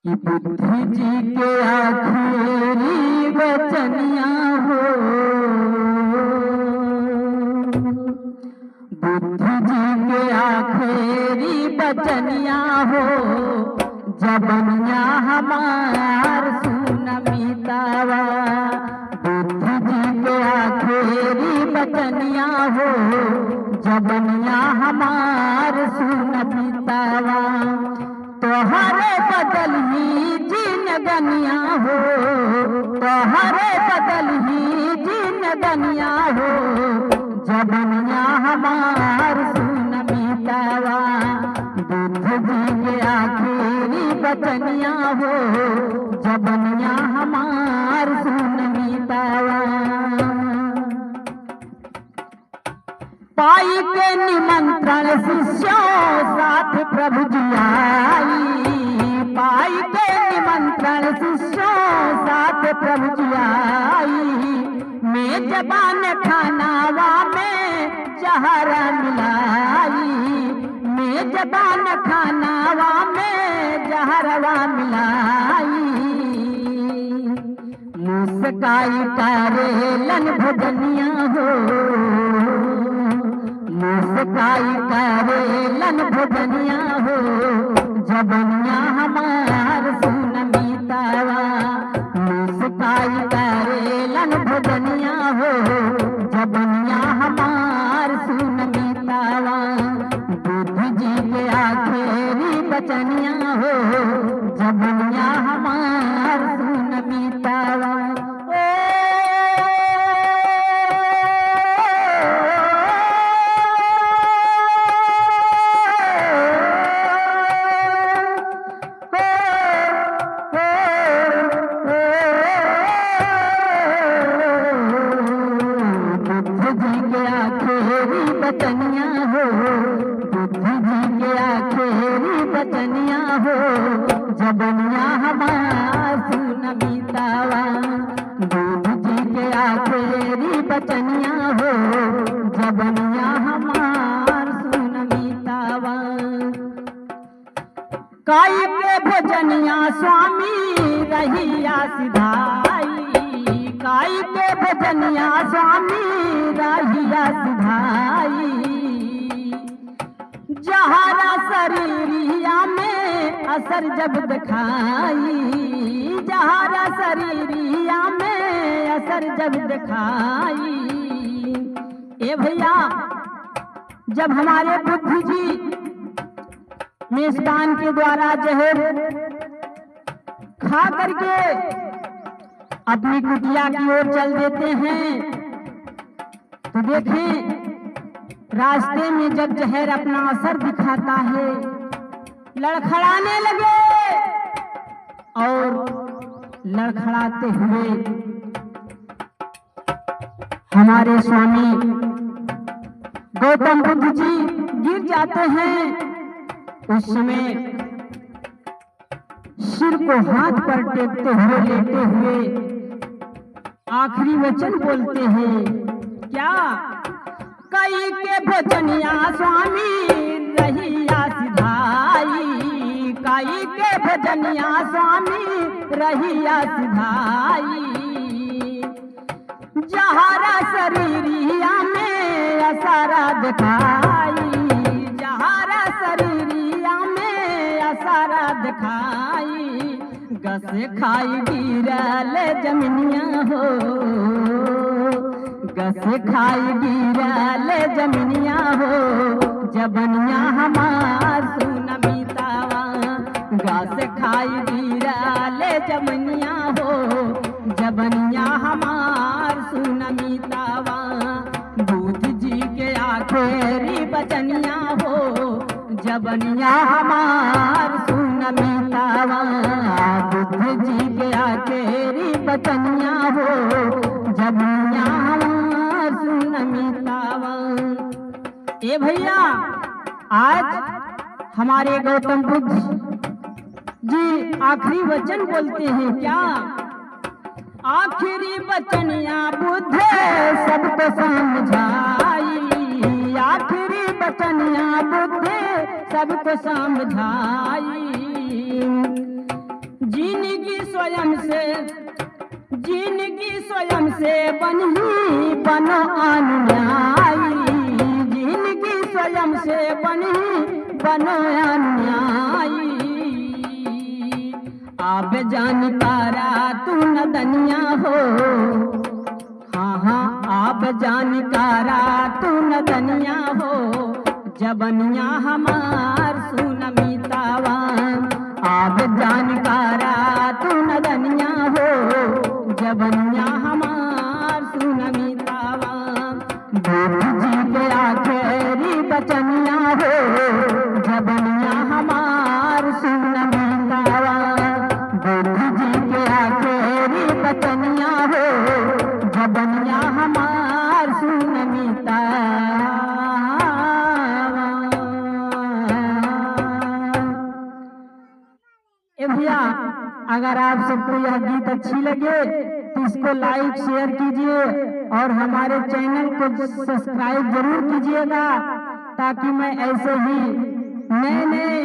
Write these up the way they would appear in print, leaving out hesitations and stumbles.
कि बुद्धि जी के आखिरी वचनिया हो, बुद्धि जी के आखिरी वचनिया हो, जबनिया हमार सुनमितावा। बुद्धि जी के आखिरी वचनिया हो, जबनिया हमार सुनमितावा। तोहरे बदल ही जिनगनिया हो, तोहरे बदल ही जिनगनिया हो, जबनिया हमार सुनमितावा। बुद्धि जी के आखिरी वचनिया हो, जबनिया हमार सुनमितावा। पाई के निमंत्रण शिष्यों साथ प्रभु जी आई, पाई के निमंत्रण शिष्यों साथ प्रभु जी आई। मेजबान खानावा में जहर मिलाई, मेजबान खानावा में जहरवा मिलाई। मुस्काई करेलन भजनिया हो, मुस्काई करेलन भजनिया हो, जबनिया हमार सुनमितावा। मुस्काई करेलन भजनिया हो, जबनिया हमार सुनमितावा। बुद्धि जी के आखिरी वचनिया हो, जबनिया हमार सुनमितावा। बचनिया हो, बुद्धि जी के आखिरी बचनिया हो, जबनिया हमार सुनमितावा। बुद्धि जी के आखिरी बचनिया हो, जबनिया हमार सुनमितावा। काई के भजनिया स्वामी रहिया सिधाई, काई के भजनिया स्वामी रहिया सिधाई। जहरा शरीरिया में असर जब दिखाई, जहरा शरीरिया में असर जब दिखाई। ए भैया, जब हमारे बुद्धि जी मेजबान के द्वारा जहर खा करके अपनी कुटिया की ओर चल देते हैं, तो देखें रास्ते में जब जहर अपना असर दिखाता है, लड़खड़ाने लगे और लड़खड़ाते हुए हमारे स्वामी गौतम बुद्ध जी गिर जाते हैं। उस समय सिर को हाथ पर टेकते हुए लेटे हुए आखिरी वचन बोलते हैं, क्या? कई के भजनिया स्वामी रहिया सिधाई, कई के भजनिया स्वामी रहिया सिधाई। जहरा शरीरिया में असरा दिखाई, जहरा शरीरिया में असरा दिखाई। गस खाई गिरल जमीनिया हो, गस खाई गिरल जमीनिया हो, जबनिया हमार सुनमितावा। गस खाई गिरल जमीनिया हो, जबनिया हमार सुनमितावा। बुद्धि जी के आखिरी बचनिया हो, जबनिया हमार सुनमितावा। बुद्धि जी के आखिरी बचनिया हो, जबनिया हमार सुनमितावा। ए भैया, आज हमारे गौतम बुद्ध जी आखिरी वचन बोलते हैं, क्या? आखिरी बचनिया बुद्ध सबको समझाई, आखिरी बचनिया बुद्ध सबको समझाई। स्वयं से जिंदगी स्वयं से बनी बनो अनुयायी, जिंदगी स्वयं से बनी बनो अनुयायी। आप जानकारा तू न दनिया हो, हाँ हाँ आप जानकारा तू न दनिया हो, जबनिया हमार सुन मीतावा। आप जानकारा तू न दनिया हो, जबनिया हमार सुन मीतावा। बुद्ध जी के आखिरी बचनिया हो, जबनिया हमार सुन मीतावा। बुद्ध जी के आखिरी बचनिया हो, जबनिया हमार सुन मीतावा। भैया अगर आप सबको यह गीत अच्छी लगे तो इसको लाइक शेयर कीजिए और हमारे चैनल को सब्सक्राइब जरूर कीजिएगा, ताकि मैं ऐसे ही नए नए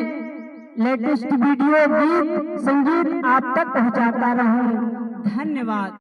लेटेस्ट वीडियो गीत संगीत आप तक पहुंचाता रहूं। धन्यवाद।